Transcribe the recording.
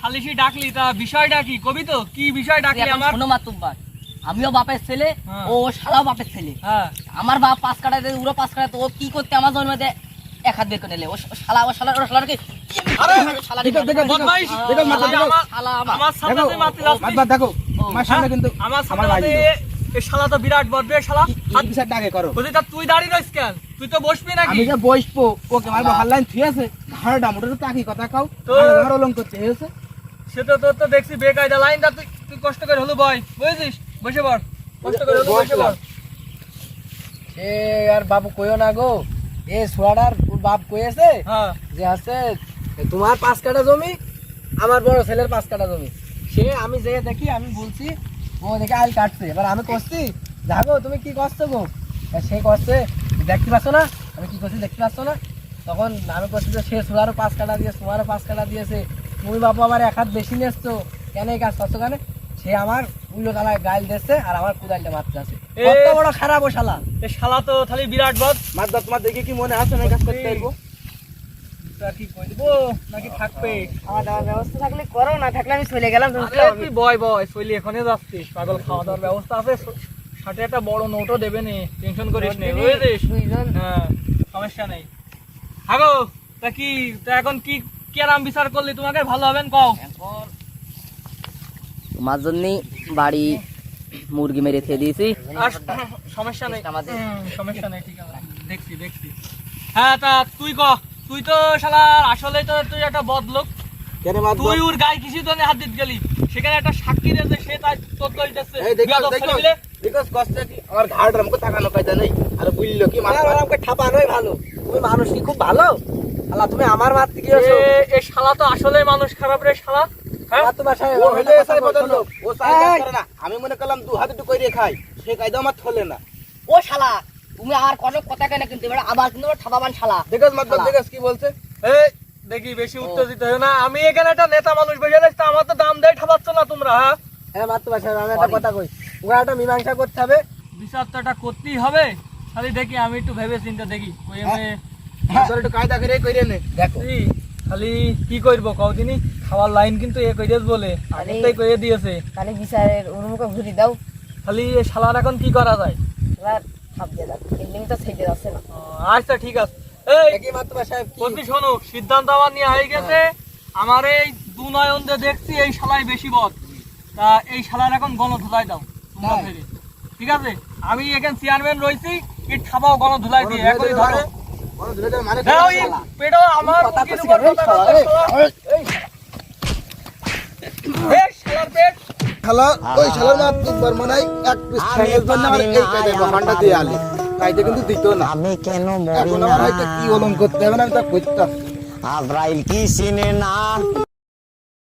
সালিশি ডাকলি তা বিষয়টা কি কবি তো কি বিষয় ডাকলি আমার শোনো মাতুব্বার আমিও বাপের ছেলে ও শালাও বাপের ছেলে হ্যাঁ আমার বাপ 5 কাটা দেয় ওরা 5 কাটা তো ও কি করতে আমার জন্য মধ্যে এক হাত বের করে নিলে ও শালার কি আরে দেখো বদমাইশ দেখো মাথা দেখো শালা আমার সামনে তুই মারতে যাচ্ছিস মাতবার দেখো আমার সামনে কিন্তু আমার সামনে এই শালা তো বিরাট বদবে শালা হাত বিচার ডাকে করো বলি তা তুই দাঁড়িয়ে রইস কেন তুই তো বসবি নাকি আমি যে বসবো ওকে মারবো হাল্লাইন ঠিক আছে ঘাড়টা মোটর তাকি কথা কও ঘাড় অলং করছে হয়েছে সে তো তোর তো দেখছি বেকায়দা লাইনটা তুই কষ্ট করে হলো বয় বুঝছিস বসে পড় কষ্ট করে হলো বসে পড় এ আর বাবু কইও না গো এ সোয়াডার বাপ কইছে হ্যাঁ যে আছে তোমার 5 কাঠা জমি আমার বড় ছেলের 5 কাঠা জমি সে আমি যে দেখি আমি বলছি ও দেখে আইল কাটছে এবার আমি কইছি যাগো তুমি কি করছো গো সে করছে দেখতে পাচ্ছ না আমি কি করছি দেখতে পাচ্ছ না তখন আমি কইছি যে সে সোয়ারও 5 কাঠা দিয়ে তোমারও 5 কাঠা দিয়েছে তুমি বাবা আমার এক হাত বেশি নেছো কেন এই কাজ করছো কেন সে আমার উল্টো তালায় গাইল দিচ্ছে আর আমার কুদালটা মারতে আছে কত বড় খারাপ ও শালা এই শালা তো খালি বিরাট বদ মাতবার তোমার দেখে কি মনে আছে না কাজ করতে পারবো তা কি কই দিব নাকি থাকবে আমার দাওয়ার ব্যবস্থা থাকলে করো না থাকলে আমি চলে গেলাম আরে তুই বয় বয় সইলি এখনই যাচ্ছিস পাগল খাওয়া দাওয়ার ব্যবস্থা আছে সাথে একটা বড় নোটও দেবে নে টেনশন করিস নে বুঝছিস দুইজন হ্যাঁ সমস্যা নেই হাগো তা কি তা এখন কি কেরাম বিচার করলি তোমাকে ভালো হবেন কও এখন তোমার জন্যই বাড়ি মুরগি মেরে খেয়ে দিয়েছি আর সমস্যা নেই আমাদের। সমস্যা নেই ঠিক আছে দেখছি হ্যাঁ তা তুই ক তুই তো শালা আসলে তো তুই একটা বদলোক কেন মাতবার তুই ওর গায়ে কিছু তো হাত দিতে গেলি সেখানে একটা সাক্ষী দিয়েছে সে তাই তোর দল দিচ্ছে এই দেখো দেখো কষ্ট কি আমার ঘাড় আমাকে তাকানো কায়দা নেই আর বুঝলো কি আমার আমাকে ঠাপানোই ভালো তুমি মানুষ কি খুব ভালো আল্লাহ তুমি আমার মারতে গিয়েছো এই শালা তো আসলে মানুষ খারাপ রে শালা হ্যাঁ আমার তোমার সাহেব ও হইলে এসে বদলো ও সাইজ করে না আমি মনে করলাম দু হাতে একটু কইরে খাই সে কায়দা আমার থলে না ও শালা তুমি আর কোনো কথা কেন কিন্তু এবার আবার কিন্তু ঠাবাবান শালা দেখো মাতবার দেখো কি বলছে এই দেখি বেশি উত্তেজিত হও না আমি এখানে একটা নেতা মানুষ বসে আছি আমার তো দাম দেয় ঠাপাচ্ছ না তোমরা হ্যাঁ হ্যাঁ মার তোমার সাহেব আমি একটা কথা কই ওরা একটা মীমাংসা করতে হবে বিচার তো এটা করতেই হবে খালি দেখি আমি একটু ভেবে চিন্তা দেখি ওই আমি তোর একটু কায়দা করে কইরে নে দেখো এই, খালি কি করবো কদিনই খাওয়ার লাইন কিন্তু এ কইরেস বলে আগেই কইরে দিয়েছে তাহলে বিচারের উন্মুখে ঘুরি দাও খালি এই শালার এখন কি করা যায় এবার ভাব দিয়ে দাও এমনি তো ছেড়ে যাচ্ছে না আচ্ছা ঠিক আছে এই একই মার তোমার সাহেব কি বলছি শোনো সিদ্ধান্ত আমার নিয়ে হয়ে গেছে আমার এই দু নয়ন দিয়ে দেখছি এই শালাই বেশি বদ তা এই শালার এখন গণধুলাই দাও তোমরা হ্যাঁ। ফেরে ঠিক আছে আমি এখানে চেয়ারম্যান রয়েছি এই ঠাপাও গণধুলাই দিয়ে একই ধরে বড় ধরে মানে দাও এই পেটো আমার কথা বুকের কইছি উপর কেন? কথা বলছো, শালা। এই শালার পেট শালা ওই শালার মাত একবার মনে হয় এক পিস ঠ্যাঙের জন্য আর এই কায়দা বহানটা দিয়ে আলে কায়দা কিন্তু দিত না আমি কেন মরি এখন না আমার হয়তো কি অলম করতে হবে না আমি তা করতে আব্রাইল কি চিনে না